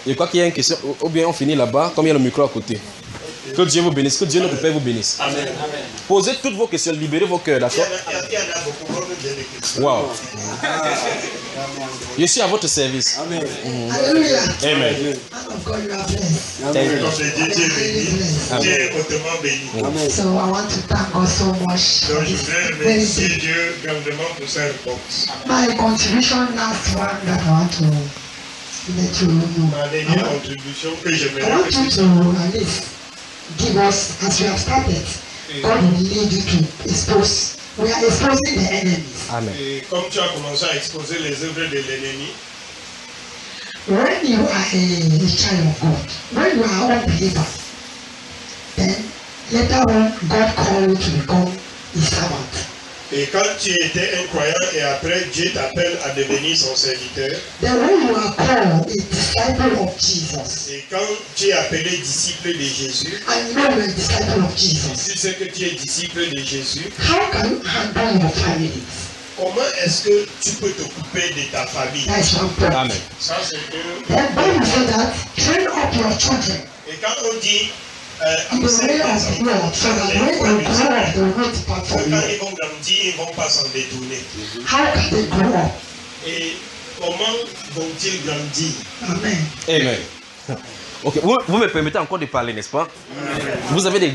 Je crois qu'il y a une question, ou bien on finit là-bas, comme il y a le micro à côté. Que Dieu vous bénisse, que Dieu notre Père vous bénisse. Amen. Posez toutes vos questions, libérez vos cœurs, d'accord? Wow. Je suis à votre service. Amen. Alléluia. Amen. Man of God, you are blessed. Thank you. Comme je dis, Dieu est béni. Dieu est hautement béni. Amen. So I want to thank God so much. Donc je voudrais remercier Dieu grandement pour sa réponse. My contribution last one that I want to let you know. Ma dernière contribution que I j'aimerais want you que to at least give us, as we have started, God will lead you to expose. We are exposing the enemies. Amen. Et comme tu as commencé à exposer les œuvres de l'ennemi, When you are a child of God, when you are a believer, then later on God call you to become His servant. et quand tu étais un croyant et après Dieu t'appelle à devenir son serviteur, Then when you are called a disciple of Jesus, et quand tu es appelé disciple de Jésus, and you know you are a disciple of Jesus, tu sais que tu es disciple de Jésus, how can you handle your family? comment est-ce que tu peux t'occuper de ta famille? That is one point. Amen. Ça c'est que... Then Bible says that train up your children Et quand on dit in the way of the Lord, so that when they grow up, they will not depart from quand you. ils vont grandir, ils ne vont pas s'en détourner. How can they grow up? Et comment vont-ils grandir? Amen. Amen. Ok, vous me permettez encore de parler, n'est-ce pas? Vous avez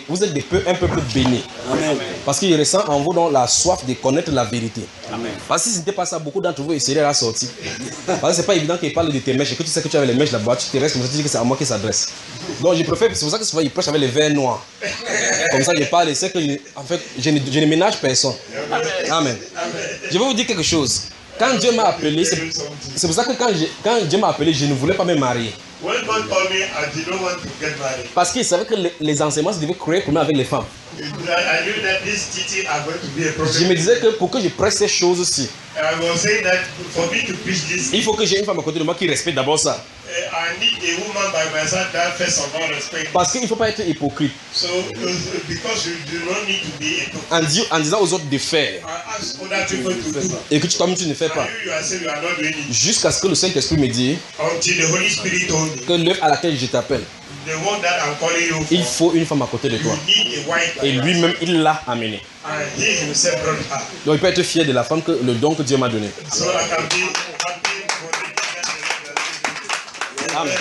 vous êtes un peuple béni. Amen. Parce qu'il ressent en vous donc la soif de connaître la vérité. Amen. Parce que si ce n'était pas ça, beaucoup d'entre vous essayeraient à la sortie. Parce que c'est pas évident qu'il parle de tes mèches et que tu sais que tu avais les mèches là-bas, tu te restes comme ça, tu dis que c'est à moi qu'il s'adresse. Donc je préfère, c'est pour ça que souvent il prêche avec les verres noirs. Comme ça, je parle et c'est que, en fait, je ne ménage personne. Amen. Je vais vous dire quelque chose. Quand Dieu m'a appelé, c'est pour ça que quand Dieu m'a appelé, je ne voulais pas me marier. When God called me, I did not want to get married. Parce qu'il savait que les enseignements se devaient créer problème avec les femmes. I knew that this teaching are going to be a problem. Je me disais que pour que je prêche ces choses-ci, I was saying that for me to preach this, il faut que j'ai une femme à côté de moi qui respecte d'abord ça. I need a woman by my side that first of all respect. Parce qu'il ne faut pas être hypocrite. So because you do not need to be hypocrite. En disant aux autres de faire. I ask other people to do. Et que toi-même tu ne fais pas. And you yourself, you are not doing it. Jusqu'à ce que le Saint-Esprit me dise Until the Holy Spirit told me. que l'œuvre à laquelle je t'appelle, The one that I'm calling you for. il faut une femme à côté de toi. You need a wife. Et lui-même, il l'a amené. And he himself brought her. Donc il peut être fier de la femme, le don que Dieu m'a donné. So I can be happy for the Amen.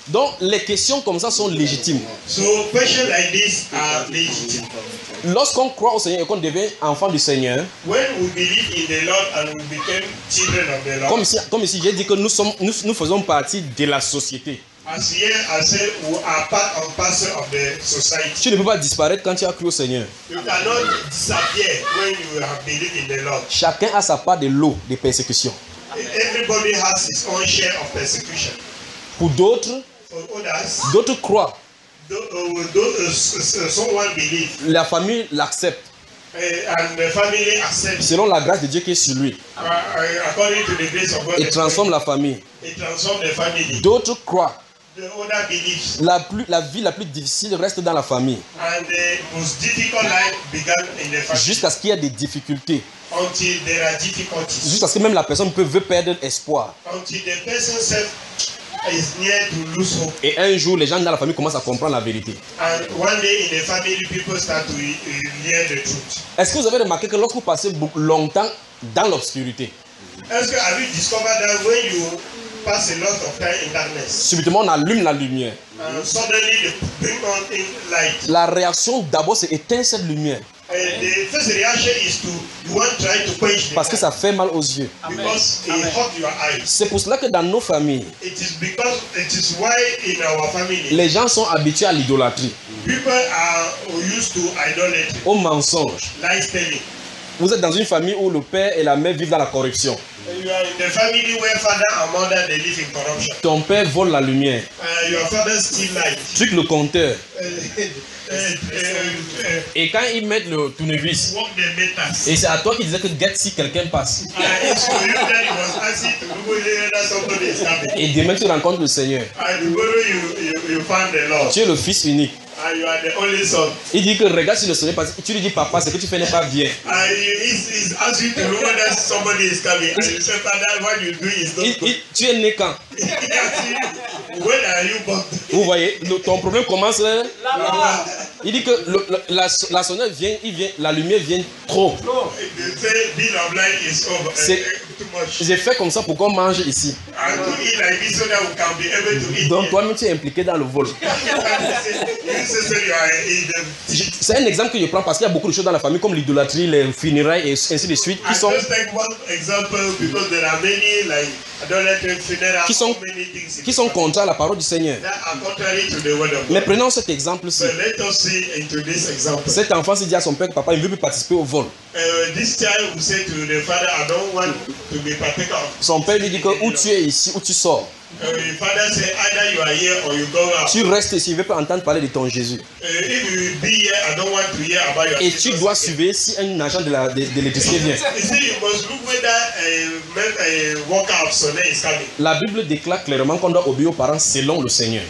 Donc les questions comme ça sont légitimes. So questions like this are legitimate. Lorsqu'on croit au Seigneur et qu'on devient enfant du Seigneur, When we believe in the Lord and we became children of the Lord, comme ici j'ai dit que nous faisons partie de la société. as here I said, we are part and parcel of the society. Tu ne peux pas disparaître quand tu as cru au Seigneur. You cannot disappear when you have believed in the Lord. Chacun a sa part de lot de persécution. Everybody has his own share of persecution. Pour d'autres, For others, d'autres croient. Someone believes La famille l'accepte and the family accepts selon la grâce de Dieu qui est sur lui according to the grace of God. et transforme la famille. It transforms the family. D'autres croient. The other believes. La vie la plus difficile reste dans la famille And the most difficult life began in the family. jusqu'à ce qu'il y ait des difficultés, Until there are difficulties. jusqu'à ce que même la personne veut perdre espoir. Until the person self is near to lose hope. Et un jour, les gens dans la famille commencent à comprendre la vérité. And one day in the family, people start to hear the truth. Est-ce que vous avez remarqué que lorsque vous passez longtemps dans l'obscurité, Est-ce que have you discovered that when you pass a lot of time in darkness, subitement on allume la lumière. suddenly they bring on in light? La réaction d'abord c'est éteindre cette lumière The first reaction is to you want to try to quench the parce que ça fait mal aux yeux. because it hurt your eyes. C'est pour cela que dans nos familles, It is why in our family les gens sont habitués à l'idolâtrie, people are used to idolatry, au mensonge. lies telling. Vous êtes dans une famille où le père et la mère vivent dans la corruption. You are in the family where father and mother they live in corruption. Ton père vole la lumière, Your father steal light. truc le compteur. Et quand ils mettent le tournevis, Work the meters. et c'est à toi qui disais que get si quelqu'un passe. It's for you that he was asking to go here that somebody is coming. Et demain tu rencontres le Seigneur. And tomorrow you found the Lord. Tu es le fils unique. and you are the only son. Il dit que regarde sur le soleil, parce que tu lui dis papa, ce que tu fais n'est pas bien. And he's asking you to know whether somebody is coming. And you say, Father, what you do is not good. Tu es né quand? He asks you, when are you born? Vous voyez, ton problème commence là. Il dit que la sonnette vient, la lumière vient trop. They say bill of light is over. Too much. J'ai fait comme ça pour qu'on mange ici. And to eat like this so that we can be able to eat. Donc toi-même tu es impliqué dans le vol. C'est un exemple que je prends parce qu'il y a beaucoup de choses dans la famille comme l'idolâtrie, les funérailles et ainsi de suite qui sont contre la parole du Seigneur. Mais prenons cet exemple-ci. Cet enfant s'est dit à son père que papa il ne veut plus participer au vol. Son père lui dit que où tu es ici, où tu sors. Tu restes ici, il ne veut pas entendre parler de ton Jésus. Et tu dois suivre si un agent de l'électricité vient. La Bible déclare clairement qu'on doit obéir aux parents selon le Seigneur.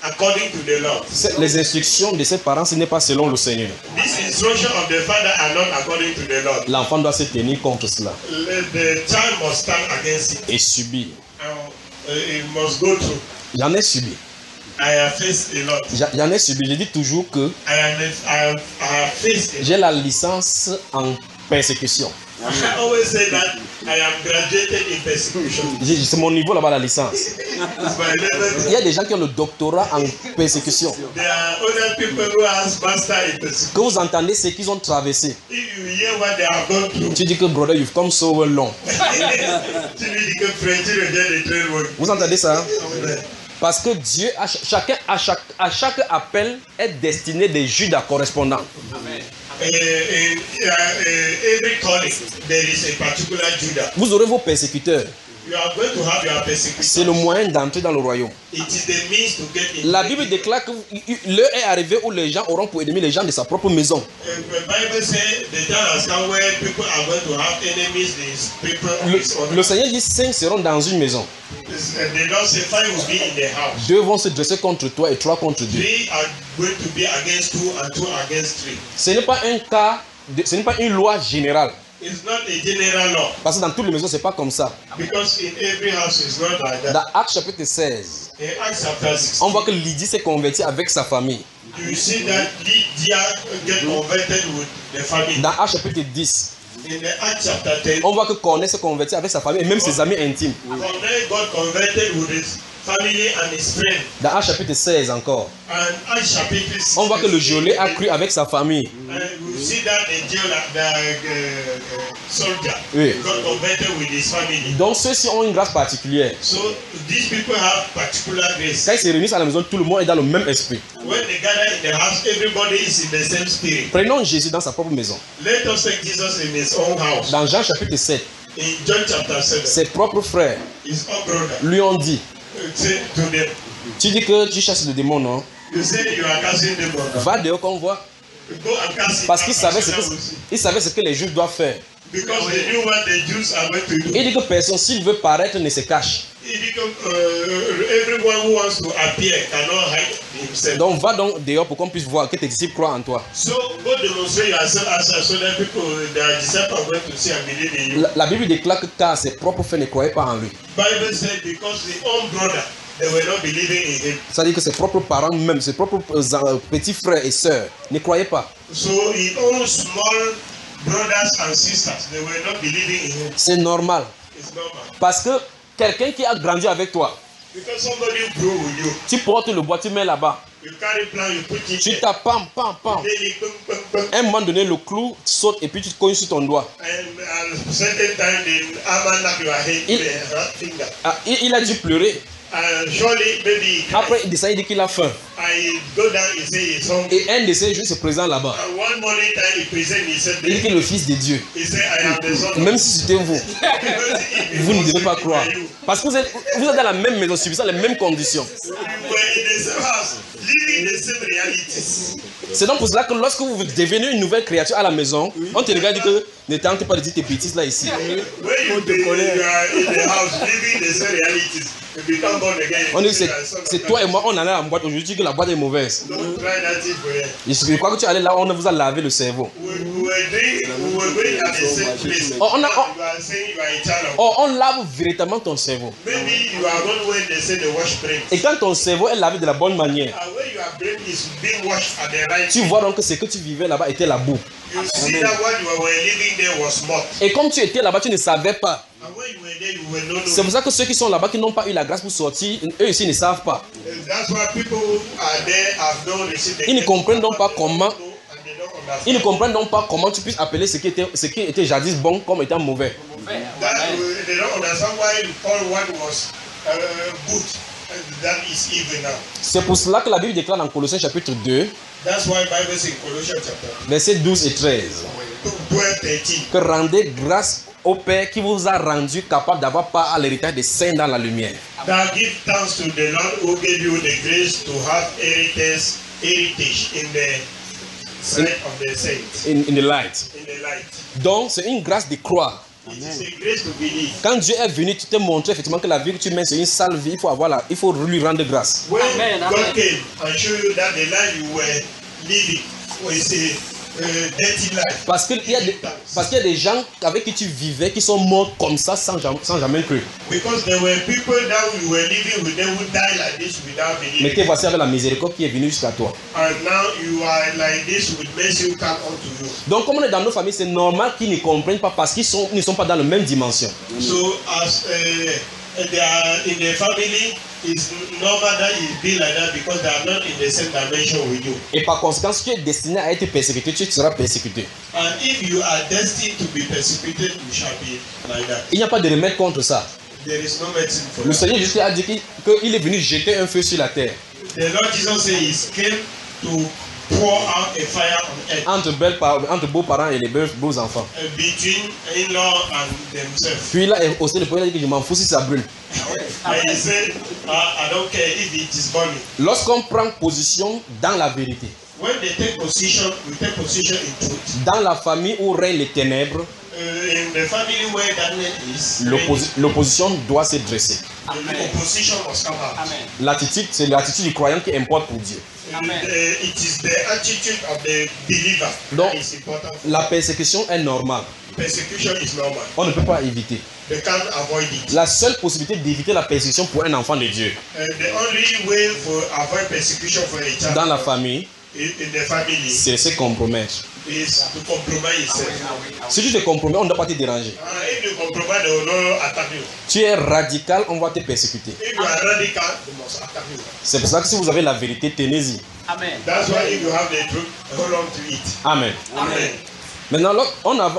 According to the law. Les instructions de ses parents, ce n'est pas selon le Seigneur. These instructions of the father are not according to the law. L'enfant doit se tenir contre cela. The child must stand against it. Et subir. It must go through. J'en ai subi. I have faced a lot. J'en ai subi. Je dis toujours que I have faced it. j'ai la licence en persécution. I always say that I am graduated in persecution. C'est mon niveau là-bas, la licence. Il y a des gens qui ont le doctorat en persécution. There are other people who has master in persecution. Que vous entendez ce qu'ils ont traversé. If you hear what they have gone through. Tu dis que brother, you've come so long. Vous entendez ça? Parce que Dieu, à chaque appel est destiné des Judas correspondants. Every calling, there is a particular Judah. Vous aurez vos persécuteurs. You are going to have your persecutors. C'est le moyen d'entrer dans le royaume. It is the means to get in. La Bible déclare que l'heure est arrivée où les gens auront pour ennemis les gens de sa propre maison. The Bible says the time has come where people are going to have enemies. These people. Le Seigneur dit 5 seront dans une maison. The Lord said 5 will be in the house. 2 vont se dresser contre toi et 3 contre 2. 3 are going to be against 2 and 2 against 3. Ce n'est pas un cas, ce n'est pas une loi générale. It's not a general law. Parce que dans toutes les maisons, c'est pas comme ça. Because in every house it's not like that. Dans Actes chapitre 16, In Acts chapter 16, on voit que Lydie s'est convertie avec sa famille. you see that Lydia get converted with the family. Dans Actes chapitre 10, In the Acts chapter 10, on voit que Corneille s'est converti avec sa famille et même ses amis intimes. Cornelius got converted with his family and his friend. Dans Actes chapitre 16 encore, And Acts chapter 16, on voit que le geôlier a cru avec sa famille. And we see that the jailer, the soldier, Oui. got converted with his family. Donc ceux-ci ont une grâce particulière. So these people have particular grace. Quand ils se réunissent à la maison, tout le monde est dans le même esprit. When they gather in the house, everybody is in the same spirit. Prenons Jésus dans sa propre maison. Let us take Jesus in his own house. Dans Jean chapitre 7, In John chapter 7, ses propres frères his own brother lui ont dit, said to them, tu dis que tu chasses le démon, non? you say you are casting demons. Va dehors qu'on voit. Go and cast it. Parce qu'il savait ce que les Juifs doivent faire. Because they knew what the Jews are going to do. Il dit que personne, s'il veut paraître, ne se cache. He become, everyone who wants to appear cannot hide himself. Donc va donc dehors pour qu'on puisse voir que tes disciples croient en toi. So go demonstrate yourself as so that people, their disciples are going to see and believe in you. La Bible déclare que car ses propres frères ne croyaient pas en lui. Bible said because the own brother, they were not believing in him. C'est-à-dire que ses propres parents même, ses propres petits frères et sœurs ne croyaient pas. So his own small brothers and sisters, they were not believing in him. C'est normal. It's normal. Parce que quelqu'un qui a grandi avec toi, Because somebody grew with you. tu portes le bois, tu mets là-bas. You carry plant, you put it Tu there. tapes, pam, pam, pam. Then you pum, pum, pum. À un moment donné, le clou saute et puis tu te cognes sur ton doigt. And at a certain time, the hammer knock your head, the finger. Ah, il a dû pleurer. And surely, maybe Après, il descend, il dit qu'il a faim. I go down, he say he's hungry. Et un de ces jours se présente là-bas. And one morning time, he present himself Il dit there. qu'il est le fils de Dieu. He said, I am the son of Même si c'était vous, Because if it vous ne was devez pas written croire. by you, Parce que vous êtes dans la même maison, subissant les mêmes conditions. you were in the same house, living the same realities. C'est donc pour cela que lorsque vous devenez une nouvelle créature à la maison, on te regarde et dit que ne tente pas de dire tes bêtises là ici. When you are in the house living the same realities, you become born again. On dit que c'est toi et moi, on allait à la boîte aujourd'hui, tu dis que la boîte est mauvaise. Don't try that thing for you. Je crois que tu allais là, on vous a lavé le cerveau. We were going at the same place. Oh, You are saying you are a child of Oh, on lave véritablement ton cerveau. Maybe you are one when they say the wash brain. Et quand ton cerveau est lavé de la bonne manière, And when your brain is being washed at the right tu vois donc que ce que tu vivais là-bas était la boue. you see that what you were living there was mud. Et comme tu étais là-bas, tu ne savais pas. And when you were there, you were not C'est knowing. pour ça que ceux qui sont là-bas, qui n'ont pas eu la grâce pour sortir, eux ici ne savent pas. That's why people who are there have not received the Ils ne gift comprennent donc pas of God. comment- And they don't understand. Ils ne comprennent donc pas comment tu puisses appeler ce qui était jadis bon comme étant mauvais. They don't understand why you call what was good that is evil now. C'est pour cela que la Bible déclare dans Colossiens chapitre 2, That's why Bible says in Colossians chapter versets 12 et 13, 12, 13. que rendez grâce au Père qui vous a rendu capable d'avoir part à l'héritage des saints dans la lumière. Now give thanks to the Lord who gave you the grace to have heritage in the sight of the saints, In the light. in the light. Donc, c'est une grâce de croire. It is a grace to believe. Quand Dieu est venu, tu t'es montré effectivement que la vie que tu mènes, c'est une sale vie. Il faut lui rendre grâce. When Amen, God amen. came and showed you that the life you were living was a dirty life. Parce qu'il y a des gens avec qui tu vivais qui sont morts comme ça sans jamais cru. Because there were people that you were living with them who died like this without Mais believing. te voici avec la miséricorde qui est venue jusqu'à toi. And now you are like this with mercy who come unto you. Donc, comme on est dans nos familles, c'est normal qu'ils ne comprennent pas parce qu'ils ne sont pas dans la même dimension. So as they are in the family, it's normal that you be like that because they are not in the same dimension with you. Et par conséquent, si tu es destiné à être persécuté, tu seras persécuté. And if you are destined to be persecuted, you shall be like that. Il n'y a pas de remède contre ça. There is no medicine for Le that. Seigneur Jésus a dit qu'il est venu jeter un feu sur la terre. The Lord Jesus said he came to pour out a fire on earth Entre beaux-parents et les beaux enfants. between in-law and themselves. Puis là, aussi, le premier a dit que je m'en fous si ça brûle. And he said, I don't care if it is burning. Lorsqu'on prend position dans la vérité, When they take position, we take position in truth. dans la famille où règnent les ténèbres, In the family where darkness is, l'opposition doit se dresser. the opposition must come out. Amen. L'attitude, c'est l'attitude du croyant qui importe pour Dieu. Amen. It is the attitude of the believer Donc, that is important. la persécution est normale. Persecution is normal. On ne peut pas éviter. They can't avoid it. La seule possibilité d'éviter la persécution pour un enfant de Dieu The only way for avoid persecution for a child dans la famille, in the family c'est de se compromettre. is to compromise yourself. Si tu te compromets, on ne doit pas te déranger. If you compromise, they will not attack you. Tu es radical, on va te persécuter. If you are radical, they must attack you. C'est pour ça que si vous avez la vérité, tenez-y. Amen. That's why if you have the truth, hold on to it. Amen. Amen. Maintenant,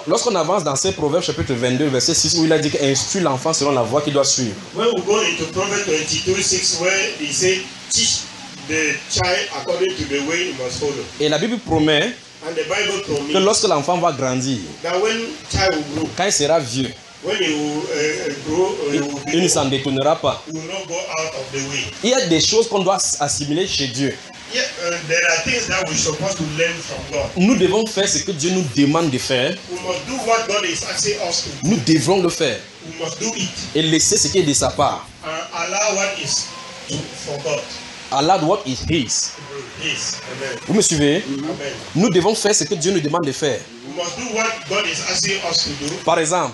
lorsqu'on avance dans ces Proverbes chapitre 22, verset 6, où il a dit qu'instruit l'enfant selon la voie qu'il doit suivre. When we go into Proverbs 22:6, where they say, teach the child according to the way he must follow. Et la Bible promet And the Bible que promises lorsque l'enfant va grandir, that when child will grow, quand il sera vieux, when he will grow, he will il ne be, s'en détournera pas. he will not go out of the way. Il y a des choses qu'on doit assimiler chez Dieu. Yeah, there are things that we're supposed to learn from God. Nous devons faire ce que Dieu nous demande de faire. We must do what God is asking us to do. Nous devrons le faire We must do it et laisser ce qui est de sa part. and allow what is for God. Allah, what is His. His. Amen. Vous me suivez? Amen. Nous devons faire ce que Dieu nous demande de faire. We must do what God is asking us to do. Par exemple,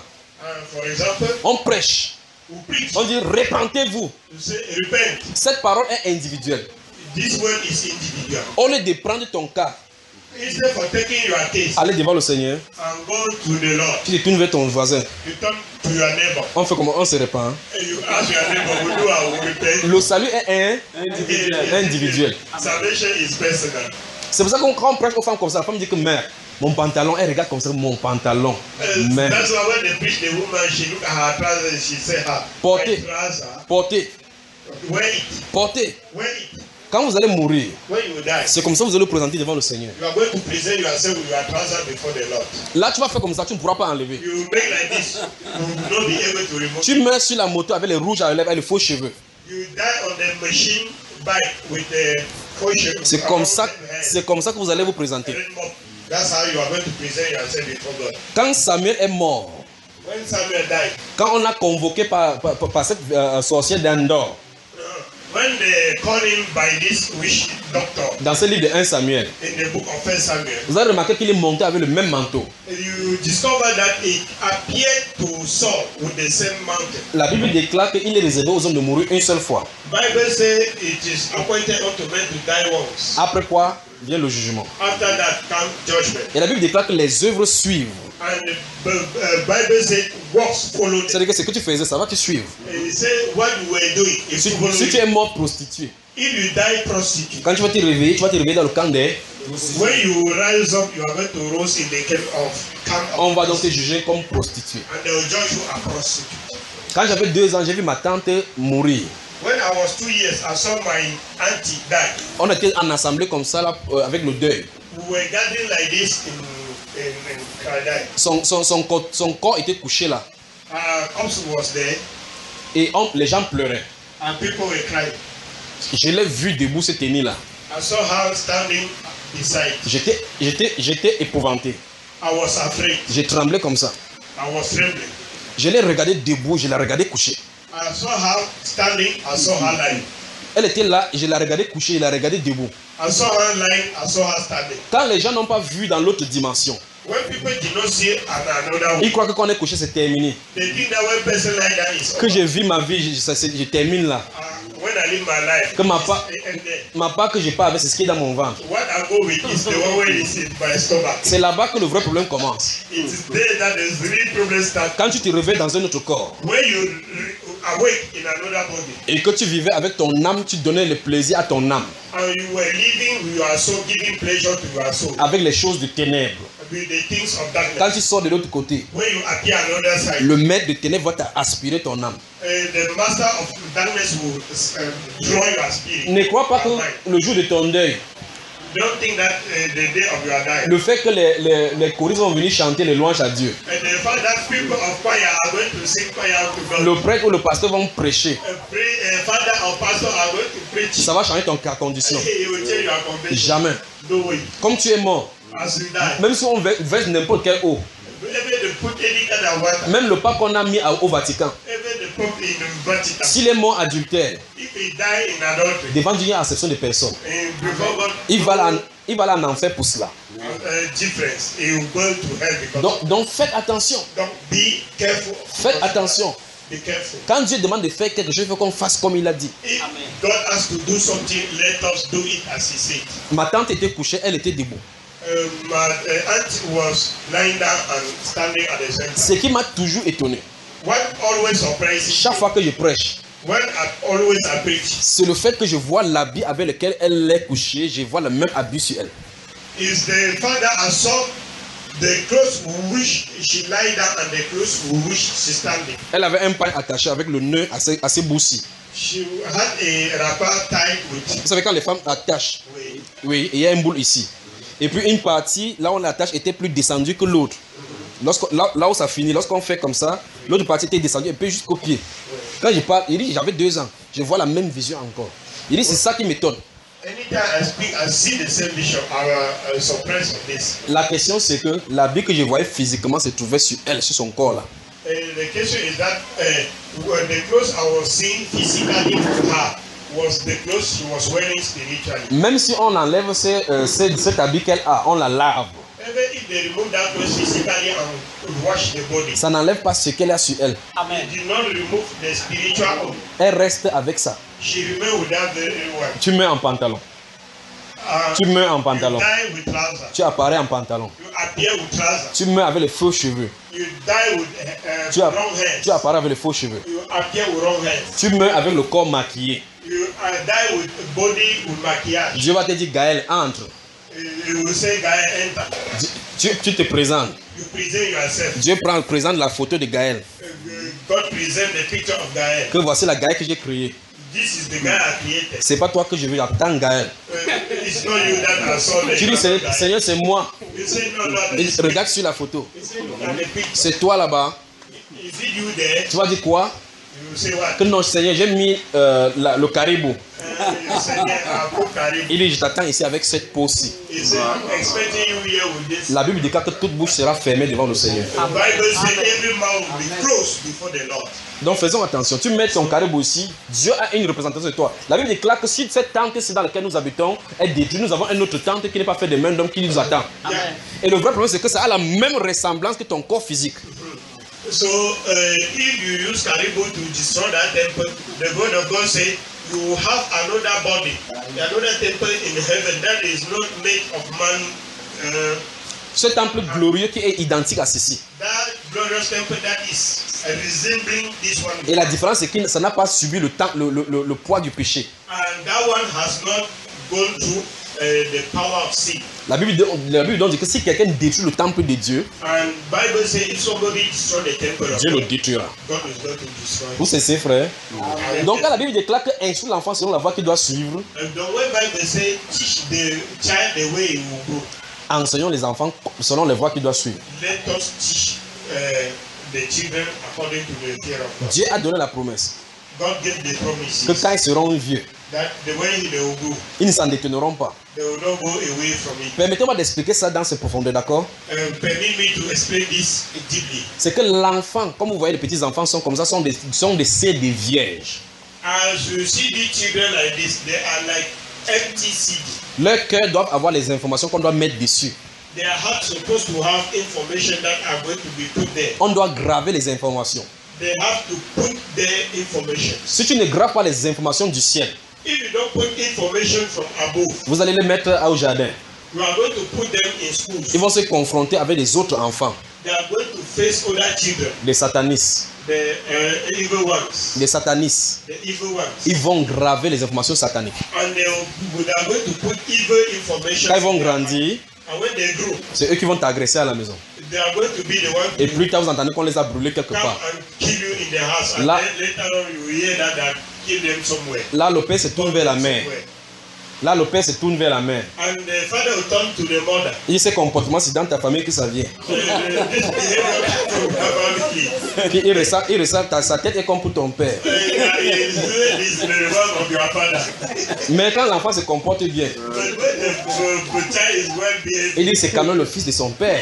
For example, on prêche. we preach. On dit repentez-vous. To say, repent. Cette parole est individuelle. This word is individual. Au lieu de prendre ton cas, Instead for taking your case aller devant le Seigneur, and go to the Lord, tu te tournes vers ton voisin. you turn to your neighbor On fait comment? On se répand. and you ask your neighbor, will you I will repent? Le salut est individuel. Salvation is personal. C'est pour ça qu'on quand on prêche aux femmes comme ça, la femme dit que mère, mon pantalon, elle regarde comme ça, mon pantalon. Mère, That's why when they preach the woman, she look at her trousers, she say, Portez. my trouser, portez, wear it, portez. wear it. Quand vous allez mourir, When you die, c'est comme ça que vous allez le présenter devant le Seigneur. you are going to present yourself with your trouser before the Lord. Là, tu vas faire comme ça, tu ne pourras pas enlever. You make like this, you will not be able to remove. Tu meurs sur la moto avec les rouges à lèvres et les faux cheveux. You die on the machine bike with the C'est comme ça que vous allez vous présenter. That's how you are going to present yourself before God. Quand Samuel est mort, When Samuel died, quand on l'a convoqué par cette sorcière d'Endor, when they called him by this witch doctor dans ce livre de 1 Samuel, in the book of 1 Samuel, vous avez remarqué qu'il est monté avec le même manteau. you discover that it appeared to Saul with the same mountain. La Bible déclare qu'il est réservé aux hommes de mourir une seule fois. Bible says it is appointed unto men to die once. Après quoi vient le jugement. After that comes judgment. Et la Bible déclare que les œuvres suivent. And the Bible says works follow them. C'est-à-dire que ce que tu faisais, ça va te suivre. It says what you were doing is Si following. tu es mort prostituée, If you die prostitute, quand tu vas te réveiller dans le camp des... when you rise up, you are going to rise in the camp of On va donc te juger comme prostituée. and they will judge you as prostitute. Quand j'avais 2 ans, j'ai vu ma tante mourir. When I was 2 years, I saw my auntie die. On était en assemblée comme ça là, avec le deuil. We were gathering like this in Karadai. Son corps était couché là. Corpse was there Et les gens pleuraient. and people were crying. Je l'ai vu debout se tenir là. I saw her standing beside. J'étais épouvanté. I was afraid. J'ai tremblé comme ça. I was trembling. Je l'ai regardé debout, je l'ai regardé couché. I saw her standing. I saw her lying. Elle était là, je l'ai regardé couché, je l'ai regardé debout. I saw her lying. I saw her standing. Quand les gens n'ont pas vu dans l'autre dimension, When people did not see another ils way, croient que quand on est couché, c'est terminé. they think that when person lie down is Que j'ai vu ma vie, je termine là. when I live my life, Que and ma part que j'ai pas avec, c'est ce qui est dans mon ventre. what I go with is the one where is in my stomach. C'est là-bas que le vrai problème commence. It is there that the real problem starts. Quand tu te réveilles dans un autre corps When you awake in another body et que tu vivais avec ton âme, tu donnais le plaisir à ton âme and you were living your soul, giving pleasure to your soul avec les choses de ténèbres. with the things of Quand darkness. tu sors de l'autre côté, When you appear on the other side, le maître de ténèbres va aspirer ton âme. the master of darkness will draw your spirit. Ne crois pas que and mind. le jour de ton deuil, Don't think that the day of your dying, le fait que les choristes vont venir chanter les louanges à Dieu, and the fact that people of choir are going to sing choir to God, le prêtre ou le pasteur vont prêcher, father or pastor are going to preach. ça va changer ta condition. He will change your condition. Jamais. No way. Comme tu es mort, As you die, même si on verse n'importe quelle eau, even they put any kind of water, même le pape qu'on a mis au Vatican, even the Pope in the Vatican, s'il est mort adultère, if he die in adultery, devant Dieu, il y a acception de personnes. before God, Il va là en enfer pour cela. difference, he will go to hell because. Donc faites attention. Don't be careful. Faites attention. Be careful. Quand Dieu demande de faire quelque chose, il faut qu'on fasse comme il a dit. If God has to do something, let us do it as He said. Ma tante était couchée, elle était debout. My aunt was lying down and standing at the same Ce time. qui m'a toujours étonné, What always surprises chaque me fois que je prêche, when I preach c'est le fait que je vois l'habit avec lequel elle est couchée, je vois le même habit sur elle. is the fact that I saw the clothes which she lie down and the clothes which she's standing. Elle avait un pain attaché avec le nœud assez boussi. She had a wrapper tied with. Vous savez quand les femmes attachent, with oui, il y a une boule ici. Et puis une partie, là où on l'attache, était plus descendue que l'autre. Là où ça finit, lorsqu'on fait comme ça, l'autre partie était descendue un peu jusqu'au pied. Quand je parle, il dit, j'avais 2 ans, je vois la même vision encore. Il dit, c'est ça qui m'étonne. anytime I speak, I see the same vision. I was surprised of this. La question c'est que l'habit que je voyais physiquement se trouvait sur elle, sur son corps là. The question is that when the clothes I was seeing physically to her was the clothes she was wearing spiritually. Même si on enlève cet habit qu'elle a, on la lave. Even if they remove that clothes physically and wash the body, Ça n'enlève pas ce qu'elle a sur elle. they did not remove the spiritual. Elle reste avec ça. She remained without the one. Tu mets en pantalon. Tu mets en pantalon. You die with trousers. Tu apparais en pantalon. You appear with trousers. Tu mets avec les faux cheveux. You die with Tu wrong hands. Tu apparais avec les faux cheveux. You appear with wrong hands. Tu meurs avec le corps maquillé. You die with body with maquillage. Dieu va te dire, Gaël, entre. You will say, guy, enter. Tu te présentes. You present yourself. Dieu présente la photo de Gaël. God present the picture of Gael. Que voici la Gaël que j'ai créée. This is the guy I created. C'est pas toi que je veux, j'attends Gaël. It's not you that I saw the Tu dis, Seigneur, c'est moi. You say, no, no, Et this regarde sur la photo. you say, look at the picture. C'est toi là-bas. Is it you there? Tu vas dire quoi? You say what? Que non, Seigneur, j'ai mis le caribou. You say, yeah, I put caribou. Il dit, je t'attends ici avec cette peau-ci. He said, I'm expecting you here with this. La Bible déclare que toute bouche sera fermée devant le Seigneur. The Bible says every mouth will be closed before the Lord. Donc faisons attention. Tu mets ton caribou ici, Dieu a une représentation de toi. La Bible déclare que si cette tente dans laquelle nous habitons est détruite, nous avons une autre tente qui n'est pas faite de main d'homme qui nous attend. Yeah. Et le vrai problème, c'est que ça a la même ressemblance que ton corps physique. So if you use caribou to destroy that temple, the word of God says you have another body, another temple in heaven that is not made of man. Ce temple glorieux qui est identique à ceci. That glorious temple that is resembling this one. Et la différence, c'est que ça n'a pas subi le poids du péché. And that one has not gone through the power of sin. La Bible donc dit que si quelqu'un détruit le temple de Dieu, And Bible says if somebody destroy the temple of Dieu le God, détruira. God is going to destroy Vous cessez, frère. Donc quand la Bible déclare que instruit l'enfant selon la voie qu'il doit suivre, And the way Bible says teach the child the way he will go. enseignons les enfants selon les voies qu'ils doivent suivre. Let us teach the children according to the fear of God. Dieu a donné la promesse God gave the promises que quand ils seront vieux, that the way they will go, ils ne s'en détourneront pas. they will not go away from it. Permettez-moi d'expliquer ça dans ses profondeurs, d'accord? Permit me to explain this deeply. C'est que l'enfant, comme vous voyez, les petits enfants sont comme ça, sont des seeds de vierges. As you see these children like this, they are like empty seed. Leur cœur doit avoir les informations qu'on doit mettre dessus. Their heart supposed to have information that are going to be put there. On doit graver les informations. They have to put their information. Si tu ne graves pas les informations du ciel, If you don't put information from above, vous allez les mettre au jardin. you are going to put them in schools. Ils vont se confronter avec les autres enfants, They are going to face other children, les satanistes. the evil ones, Les satanistes. the evil ones, Ils vont graver les informations sataniques. and they are going to put evil information. Quand ils vont grandir, And when they grow, c'est eux qui vont t'agresser à la maison. they are going to be the one Et to plus tard, vous entendez qu'on les a brûlés quelque come part. and kill you in their house, and Là- then later on you will hear that kill them somewhere. Là, le père se tourne vers la mère. Somewhere. Là, le père se tourne vers la mère. And the father will turn to the mother. Il dit, ce comportement, c'est dans ta famille que ça vient. This behavior from her family. Il ressent sa tête est comme pour ton père. He is doing this in the work of your father. Mais quand l'enfant se comporte bien, But when the child is well behaved, il dit, c'est quand même le fils de son père.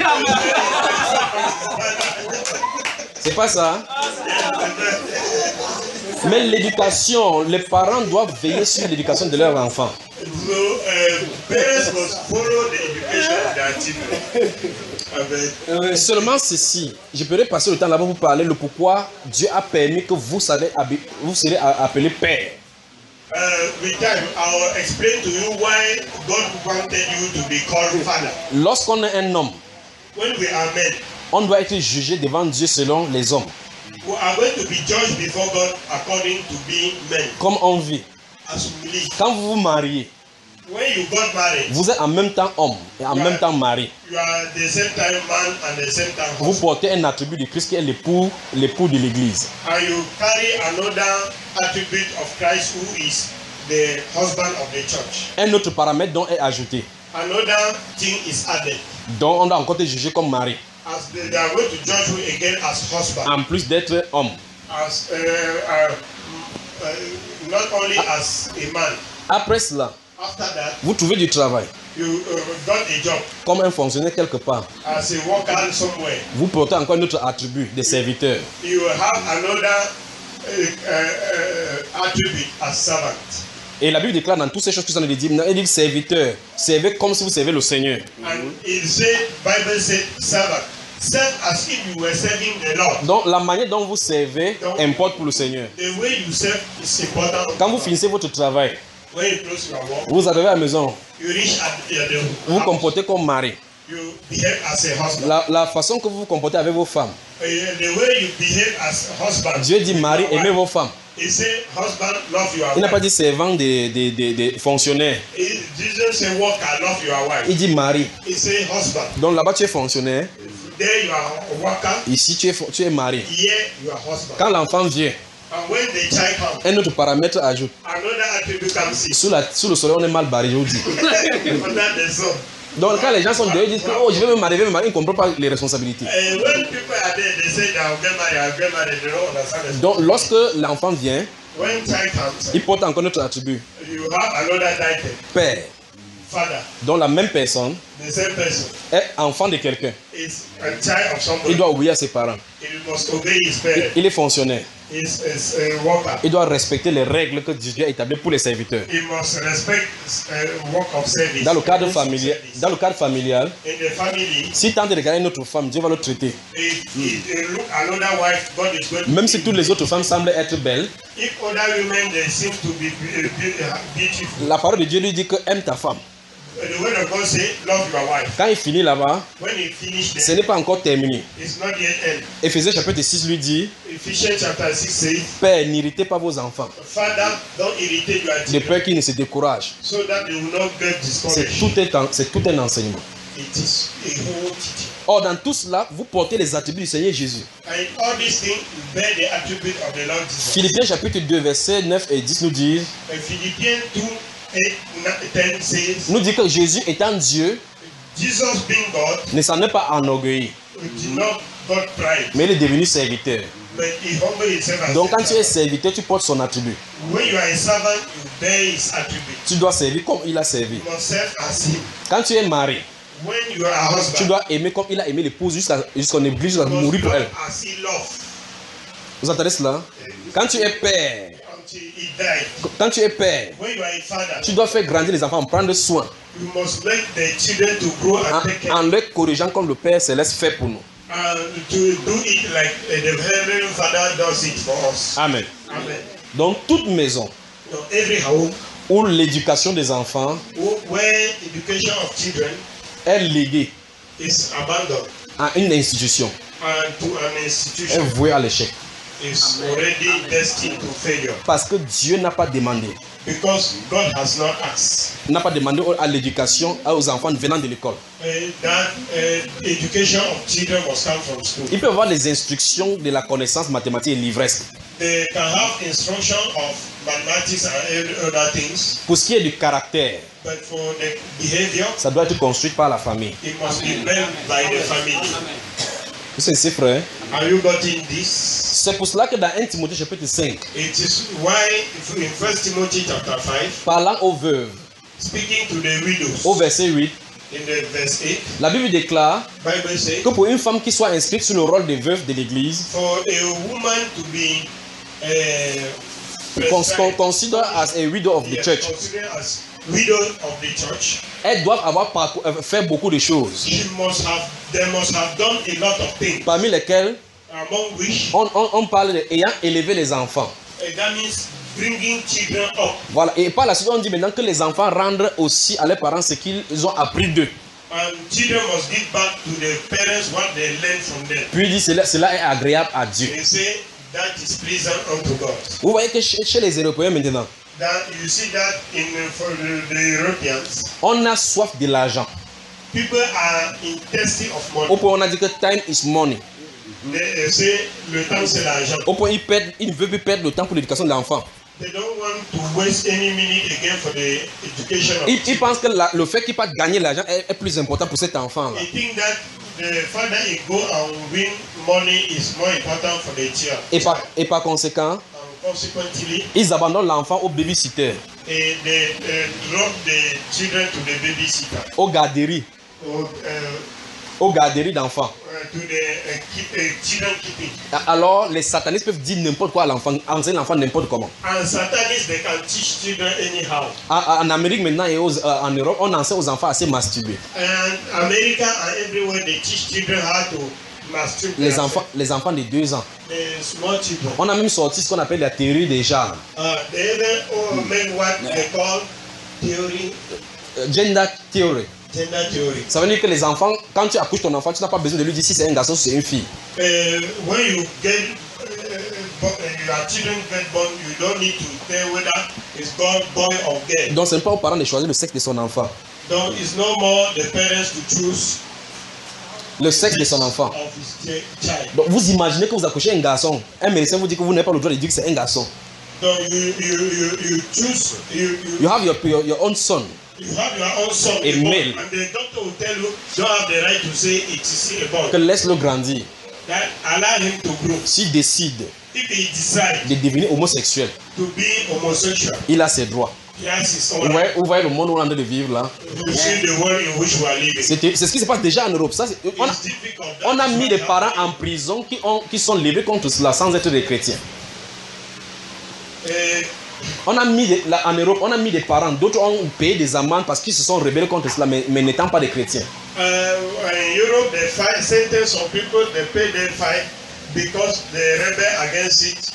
C'est pas ça, hein? Mais l'éducation, les parents doivent veiller sur l'éducation de leur enfant. so parents must follow the education of their children. Amen. Seulement ceci, je pourrais passer le temps là-bas pour vous parler le pourquoi Dieu a permis que vous serez appelé père. With time, I will explain to you why God wanted you to be called father. Lorsqu'on est un homme, When we are men, on doit être jugé devant Dieu selon les hommes. we are going to be judged before God according to being men. Comme on vit. As we live. Quand vous vous mariez, When you got married, vous êtes en même temps homme et en même temps mari. you are the same time man and the same time Vous husband. portez un attribut de Christ qui est l'époux de l'église. And you carry another attribute of Christ who is the husband of the church. Un autre paramètre dont est ajouté, Another thing is added. dont on doit encore te juger comme mari, As they are going to judge you again as husband. en plus d'être homme. As not only as a man. Après cela, After that, vous trouvez du travail you got a job comme un fonctionnaire quelque part. as a worker somewhere. Vous portez encore un autre attribut de serviteur. You have another attribute as servant. Et la Bible déclare dans toutes ces choses que ça nous dit, il dit serviteur, servez comme si vous servez le Seigneur. And it said, Bible said, servant. Serve as if you were serving the Lord. Donc la manière dont vous servez importe pour le Seigneur. The way you serve is important. Quand vous finissez votre travail, When you close your work, vous arrivez à la maison, you reach at the vous vous house, comportez comme mari. you behave as a husband. La façon que vous vous comportez avec vos femmes, The way you behave as a husband. Dieu dit mari, aimez vos femmes. He said, husband, love your Il n'a wife. pas dit servant des fonctionnaires. Jesus said, worker, love your wife. Il dit mari. He said, husband. Donc là-bas tu es fonctionnaire, There you are a worker. ici tu es mari. Here you are husband. Quand l'enfant vient, And when the child comes, un autre paramètre ajoute. another attribute comes in. Sous le soleil, on est mal barré, je vous dis. Under the sun. Donc quand les gens sont dehors, ils disent que oh, je vais me marier, ils ne comprennent pas les responsabilités. When people are there, they say that I'll get married, they don't understand the Donc lorsque l'enfant vient, when child comes, il porte encore notre attribut. you have another title, Père. father. Donc la même personne The same person est enfant de quelqu'un. is a child of somebody. Il doit obéir à ses parents. He must obey his parents. Il est fonctionnaire. He's a worker. Il doit respecter les règles que Dieu a établies pour les serviteurs. He must respect work of service. Dans le cadre familial, In the family, si tente de regarder une autre femme, Dieu va le traiter. if look another wife, God is going to. Même si toutes les autres femmes semblent être belles, If other women they seem to be beautiful, la parole de Dieu lui dit que aime ta femme. the word of God say, love your wife. Quand il finit là-bas, When he finished ce there, n'est pas encore terminé. it's not yet end. Éphésiens chapitre 6 lui dit, Ephesians chapter 6 says, Père, n'irritez pas vos enfants, Father, don't irritate your de children, peur qu'ils ne se découragent. so that they will not get C'est discouraged. tout un enseignement. It is a whole teaching. Or, dans tout cela, vous portez les attributs du Seigneur Jésus. And in all these things, bear the attribute of the Lord Jesus. Philippiens chapitre 2, versets 9 et 10 nous dit, And Philippians 2, 10 says, nous dit que Jésus étant Dieu, Jesus being God, ne s'en est pas enorgueilli, did not got pride, mais il est devenu serviteur. but he humbled himself as Donc, quand a tu es servant. serviteur, tu portes son attribut. When you are a servant, you bear his attribute. Tu dois servir comme il a servi. You must serve as him. Quand tu es marié, When you are a tu husband, dois aimer comme il a aimé l'épouse jusqu'on est obligé de you must mourir pour love elle. as he loved Vous entendez cela? Quand tu es père, until he died. quand tu es père, When you are a father, tu dois faire grandir les enfants, en prendre soin, you must make the children to grow and take care. en les corrigeant comme le Père Céleste fait pour nous. And to do it like the Heavenly Father does it for us. Amen. Amen. Donc, toute maison So every home où l'éducation des enfants where education of children est léguée is abandoned à une institution and to an est institution vouée à l'échec. is already destined to failure Parce que Dieu n'a pas demandé. because God has not asked N'a pas demandé à l'éducation aux enfants venant de l'école. that education of children must come from school. Ils peuvent avoir les instructions de la connaissance mathématique et livresque. They can have instruction of mathematics and other things, Pour ce qui est du caractère, but for the behavior, ça doit être construit par la famille. it must be built by the family. Vous savez, frère. Are you getting this? C'est pour cela que dans 1 Timothée chapitre 5, It is why in 1 Timothy chapter 5, parlant aux veuves, speaking to the widows, au verset 8, in the verse 8, la Bible déclare Bible says, que pour une femme qui soit inscrite sur le rôle de veuve de l'église, for a woman to be prescribed, considered as a widow of the yes, church, considered as widow of the church, elles doivent avoir fait beaucoup de choses, they must have done a lot of things, parmi lesquelles among which on parle d'ayant élevé les enfants. that means bringing children up. Voilà. Et par la suite, on dit maintenant que les enfants rendent aussi à leurs parents ce qu'ils ont appris d'eux. And children must give back to their parents what they learned from them. Puis il dit cela est agréable à Dieu. They say that is pleasant unto God. Vous voyez que chez les Européens maintenant, That you see that in for the Europeans, on a soif de l'argent. people are in thirsty of Au money. point on a dit que time is money. They say le temps c'est l'argent. Au point ils ne veulent plus perdre le temps pour l'éducation de l'enfant. They don't want to waste any minute again for the education of Ils pensent que le fait qu'il parte gagner l'argent est plus important pour cet enfant-là. I think that the father he go and win money is more important for the child. Et par conséquent, And consequently, ils abandonnent l'enfant au babysitter, they drop the children to the babysitter aux garderies, or aux garderies d'enfants. to the children keeping. Alors les satanistes peuvent dire n'importe quoi à l'enfant, enseigner l'enfant n'importe comment. And Satanists, they can teach children anyhow. En Amérique maintenant et en Europe, on enseigne aux enfants à se masturber. And America and everywhere, they teach children how to masturbate. Les enfants de 2 ans. The small children. On a même sorti ce qu'on appelle la théorie des genres. They even make what they call theory, Gender theory. gender theory. Ça veut dire que les enfants, quand tu accouches ton enfant, tu n'as pas besoin de lui dire si c'est un garçon ou si c'est une fille. When you get your children get born, you don't need to tell whether it's boy or girl. Donc ce n'est pas aux parents de choisir le sexe de son enfant. So it's no more the parents to choose Le sexe de son enfant. of his child. Donc vous imaginez que vous accouchez un garçon. Un médecin vous dit que vous n'avez pas le droit de dire que c'est un garçon. So you choose You have your own son. You have your own son, Et a boy, male. and the doctor will tell you, you don't have the right to say it is a boy. Que laisse-le grandir. That allow him to grow. S'il décide If he decides de devenir homosexuel, to be homosexual, il a ses droits. he has his Vous own. voyez, vous voyez le monde où on est en train de vivre là. You see the world in which we are living. C'est ce qui se passe déjà en Europe. Ça, It's difficult. on a That is mis what des happened. parents en prison qui sont livrés contre cela sans être des chrétiens. On a mis en Europe, on a mis des parents, d'autres ont payé des amendes parce qu'ils se sont rebellés contre cela, mais n'étant pas des chrétiens. In Europe, they fight, sentence some people, they pay their fine because they rebel against it,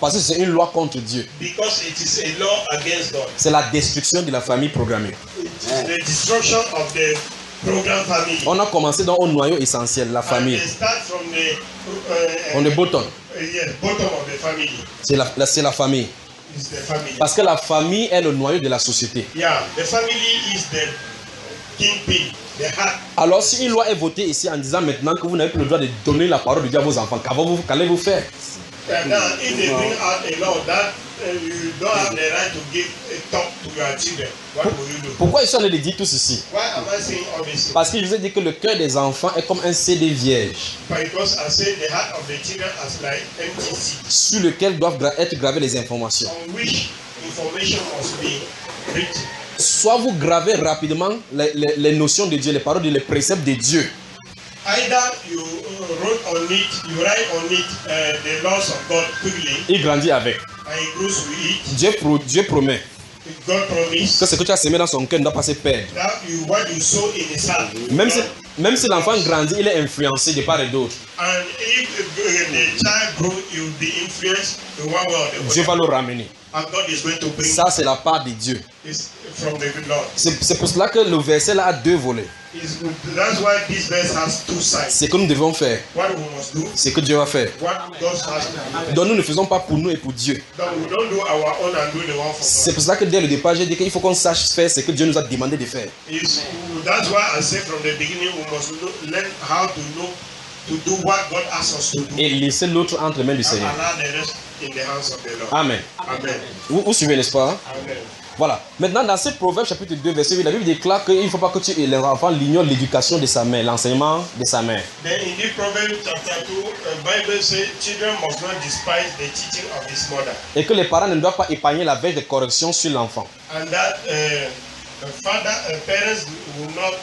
Parce que c'est une loi contre Dieu. because it is a law against God. C'est la destruction de la famille programmée. It is the destruction of the program family. On a commencé dans un noyau essentiel, la And famille. they start from the On est bottom. yes, bottom of the family. C'est la famille. Is the family. Parce que la famille est le noyau de la société. Yeah, the family is the kingpin, the heart. Alors si une loi est votée ici en disant maintenant que vous n'avez plus le droit de donner la parole de Dieu à vos enfants, qu'allez-vous faire? And now, if they bring out a law that you don't have the right to give a talk to your children, what will you do? Pourquoi ils sont en train de dire tout ceci? Why am I saying all this? Parce que je vous ai dit que le cœur des enfants est comme un CD vierge Because I say the heart of the children as like empty seed, sur lequel doivent être gravées les informations. on which information must be written. Soit vous gravez rapidement les notions de Dieu, les paroles, les préceptes de Dieu. Either you write on it the laws of God quickly, Il grandit avec. and he grows with it. Dieu promet God promised que ce que tu as semé dans son cœur ne doit pas se perdre. that what you sow in his heart. Même si l'enfant grandit, il est influencé de part et d'autre. And if the child grows, you will be influenced in one way or the Dieu other. va le ramener. And God is going to bring Ça, c'est la part de Dieu. this from the good Lord. C'est pour cela que le verset là a deux volets. That's why this verse has two sides. Ce que nous devons faire, What we must do, c'est que Dieu va faire. what God has to do. Donc nous ne faisons pas pour nous et pour Dieu. That we don't do our own and do the one for C'est God. pour cela que dès le départ, j'ai dit qu'il faut qu'on sache faire ce que Dieu nous a demandé de faire. That's why I said from the beginning we must learn how to know to do what God asks us to do. Et laisser l'autre entre les mains du And Seigneur. allow the rest in the hands of the Lord. Amen. Amen. Vous suivez, n'est-ce pas? Amen. Voilà. Maintenant, dans ce Proverbe chapitre 2, verset 8, la Bible déclare qu'il ne faut pas que les enfants l'ignorent l'éducation de sa mère, l'enseignement de sa mère. Then in the Proverbs chapter 2, Bible says children must not despise the teaching of his mother. Et que les parents ne doivent pas épargner la verge de correction sur l'enfant. And that parents will not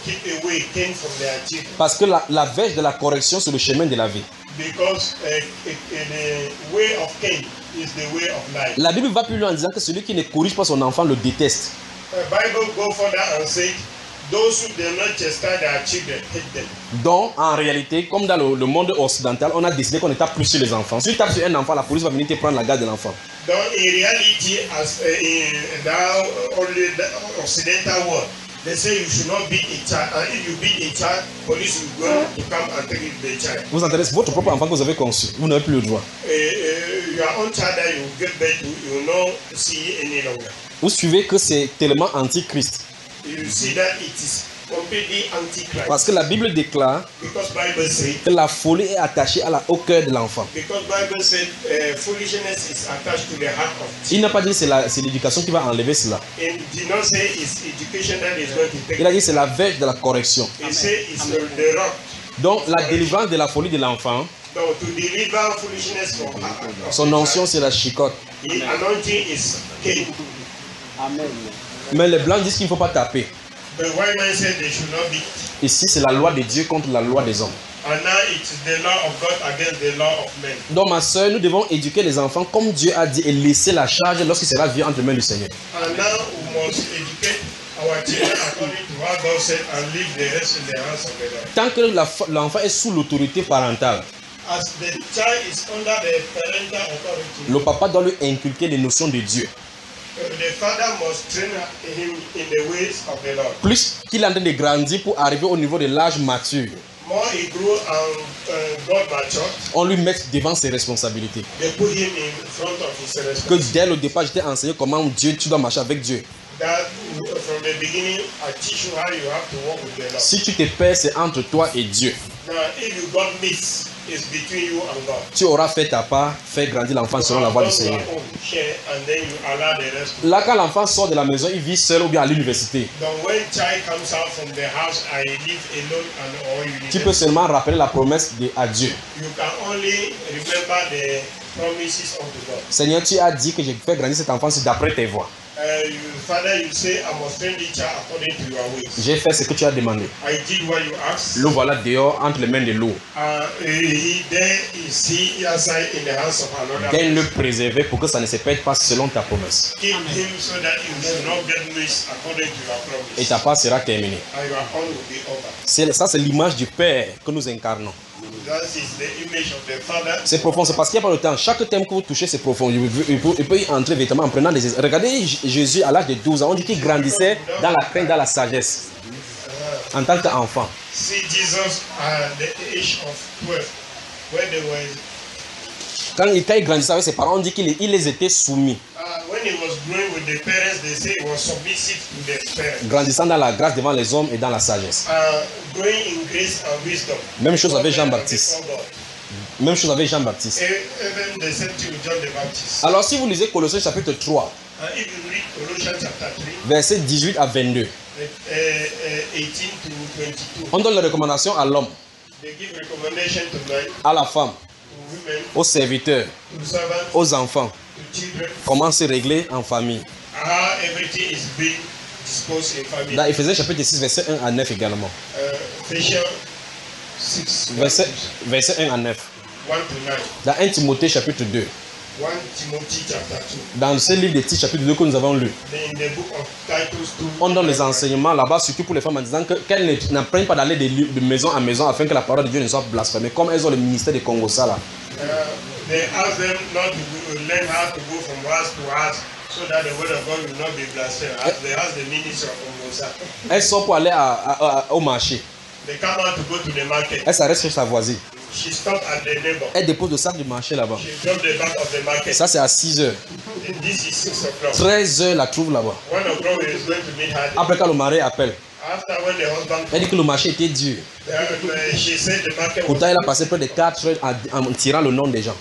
keep away Cain from their children. Parce que la verge de la correction, c'est le chemin de la vie. Because the way of Cain is the way of life. La Bible va plus loin en disant que celui qui ne corrige pas son enfant le déteste. Bible go further and say, those who do not chastise their children hate them. Donc, en réalité, comme dans le monde occidental, on a décidé qu'on ne tape plus sur les enfants. Si tu tapes sur un enfant, la police va venir te prendre la garde de l'enfant. Donc, in reality, as in the Occidental world, they say you should not beat a child, and if you beat a child, police will go to come and take the child. Vous entendez, votre propre enfant que vous avez conçu, vous n'avez plus le droit. Your own child that you give birth to, you will not see any longer. Vous suivez que c'est tellement antichrist. You see that it is completely antichrist. Parce que la Bible déclare Because Bible says, que la folie est attachée au cœur de l'enfant. because Bible said foolishness is attached to the heart of Il n'a pas dit que c'est l'éducation qui va enlever cela. and did not say it's education that is going to take. Il a dit que c'est la verge de la correction. He said it's the rock. Donc la délivrance de la folie de l'enfant, So to deliver foolishness from her. son onction c'est la chicotte. The anointing is king. Mais les blancs disent qu'il ne faut pas taper. The white man said they should not beat. Ici c'est la loi de Dieu contre la loi des hommes. And now it is the law of God against the law of men. Donc ma soeur, nous devons éduquer les enfants comme Dieu a dit et laisser la charge lorsqu'il sera vieux entre les mains du Seigneur. And now we must educate our children according to what God said and leave the rest in the hands of the Lord. Tant que l'enfant est sous l'autorité parentale, As the child is under the parental authority, le papa doit lui inculquer les notions de Dieu. the father must train him in the ways of the Lord. Plus qu'il est en train de grandir pour arriver au niveau de l'âge mature, More he grew and got matured, on lui met devant ses responsabilités. they put him in front of his Que responsibility. dès le départ, je t'ai enseigné comment Dieu, tu dois marcher avec Dieu. That from the beginning, I teach you how you have to walk with the Lord. Si tu te perds, c'est entre toi et Dieu. Now, if you got miss, is between you and God. Tu auras fait ta part, faire grandir l'enfant selon la voie du Seigneur. Share, and then you allow the rest. Là, quand l'enfant sort de la maison, il vit seul ou bien à l'université. Then when child comes out from the house, I live alone and or Tu peux seulement rappeler la promesse à Dieu. You can only remember the promises of the God. Seigneur, tu as dit que je fais grandir cet enfant d'après tes voies. Father, you say I must train the child according to your ways. J'ai fait ce que tu as demandé. I did what you asked. Le voilà dehors entre les mains de l'eau. There is he outside in the hands of another. Viens le préserver pour que ça ne se perde pas selon ta promesse. Keep him so that you should not get missed according to your promise. Et ta part sera terminée. And your own will be over. Ça, c'est l'image du Père que nous incarnons. That is the image of the Father. C'est profond, c'est parce qu'il n'y a pas le temps. Chaque thème que vous touchez, c'est profond. Il peut y entrer véritablement en prenant des... Regardez Jésus à l'âge de 12 ans. On dit qu'il grandissait dans la crainte, dans la sagesse. En tant qu'enfant. See Jesus at the age of 12, when they were... Quand il grandissait avec ses parents, on dit qu'il les était soumis. When he was growing with the parents, they say he was submissive to the parents. Grandissant dans la grâce devant les hommes et dans la sagesse. Growing in grace and wisdom. Même chose avec Jean-Baptiste. Même chose avec Jean-Baptiste. Even the same thing with John the Baptist. Alors si vous lisez Colossiens chapitre 3, If you read Colossians chapter 3, versets 18 à 22, 18 to 22, on donne les recommandations à l'homme, they give recommendation to men, à la femme, to women, aux serviteurs, to servants, aux enfants. to children, Comment se régler en famille. how everything is being disposed in family. Dans Éphésiens chapitre 6, verset 1 à 9 également. Ephesians 6, Verset 1 à 9. 1 to 9. Dans 1 Timothée chapitre 2. 1 Timothy chapter 2. Dans ce livre de Tites chapitre 2 que nous avons lu. In the book of Titus 2. On donne les enseignements là-bas, surtout pour les femmes, en disant qu'elles n'apprennent pas d'aller de maison en maison afin que la parole de Dieu ne soit blasphémée. Comme elles ont le ministère de Congo ça là. They ask them not to learn how to go from house to house so that the word of God will not be blasphemed. As they ask the minister of Congosa. Elles sont pour aller au marché. They come out to go to the market. Elle s'arrête chez sa voisine. She stopped at the neighbor. Elle dépose le sac du marché là-bas. She dropped the back of the market. Ça c'est à 6 heures. And this is 6 o'clock. 13 heures la trouve là-bas. 1 o'clock is going to meet her. Après quand le mari appelle, After when the husband elle dit que le marché était dur. she said the market was Pourtant elle a passé près de 4 heures en tirant le nom des gens.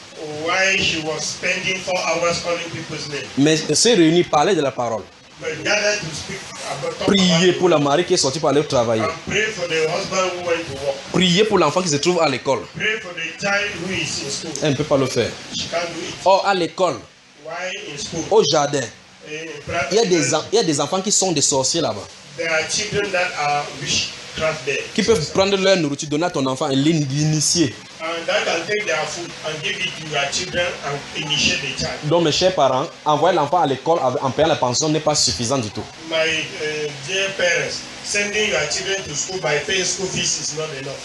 why she was spending 4 hours calling people's names. Mais se réunir, parler de la parole. But gathered to speak about Prier pour la mari qui est sortie pour aller travailler. and pray for the husband who went to work. Prier pour l'enfant qui se trouve à l'école. Pray for the child who is in school. Elle ne peut pas le faire. She can't do it. Or à l'école, Why in school? au jardin, In il y private, a des enfants qui sont des sorciers là-bas. there are children that are witchcraft there. Qui peuvent prendre leur nourriture, donner à ton enfant et l'initier. And that can take their food and give it to your children and initiate the child. Donc mes chers parents, envoyer l'enfant à l'école en payant la pension n'est pas suffisant du tout. My dear parents, sending your children to school by paying school fees is not enough.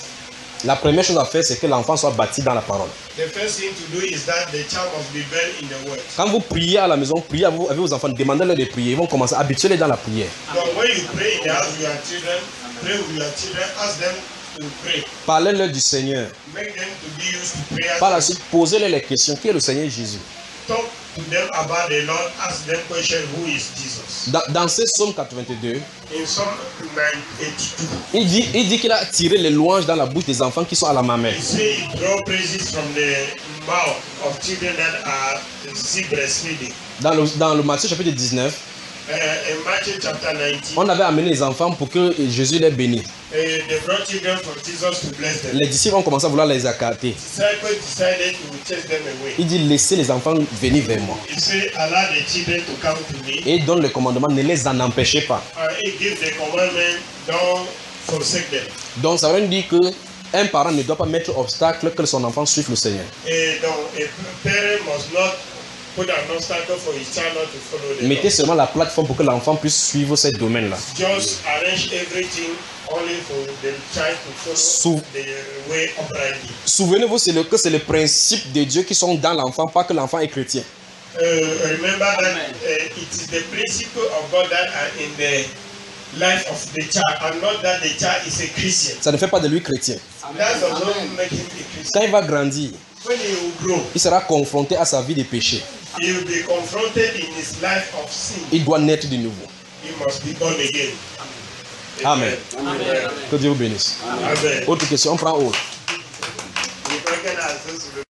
La première chose à faire, c'est que l'enfant soit bâti dans la parole. The first thing to do is that the child must be born in the word. Quand vous priez à la maison, priez avec vos enfants, demandez-leur de prier. Ils vont commencer à habituer-les dans la prière. So when you pray in the house with your children, pray with your children, ask them to pray. Parlez-leur du Seigneur. Make them to be used to prayer. Par la suite, posez-leur les questions. Qui est le Seigneur Jésus? Talk to them about the Lord. Ask them question, who is Jesus? Dans ce psaume 82, In Psalm 82, il dit qu'il a tiré les louanges dans la bouche des enfants qui sont à la mamelle. he say he draw praises from the mouth of children that are still breastfeeding. Dans le Matthieu chapitre 19, In Matthew chapter 19, on avait amené les enfants pour que Jésus les bénisse. they brought children for Jesus to bless them. Les disciples ont commencé à vouloir les écarter. Disciples decided to chase them away. Il dit, laissez les enfants venir vers moi. He said, allow the children to come to me. Et il donne le commandement, ne les en empêchez pas. And he gives the commandment, don't forsake them. Donc ça veut dire que un parent ne doit pas mettre obstacle que son enfant suive le Seigneur. Donc, a parent must not put an obstacle for his child not to follow the Mettez Lord. seulement la plateforme pour que l'enfant puisse suivre ces domaines-là. Just arrange everything only for the child to follow the way uprightly. Souvenez-vous que c'est le principe de Dieu qui sont dans l'enfant, pas que l'enfant est chrétien. Remember that it is the principle of God that are in the life of the child, and not that the child is a Christian. Ça ne fait pas de lui chrétien. That does not make him a Christian. Quand il va grandir, When he will grow, il sera confronté à sa vie de péché. he will be confronted in his life of sin. Il doit naître de nouveau. He must be born again. Amen. Amen. Que Dieu vous bénisse. Amen. Autre question, on prend autre. If I can main sur le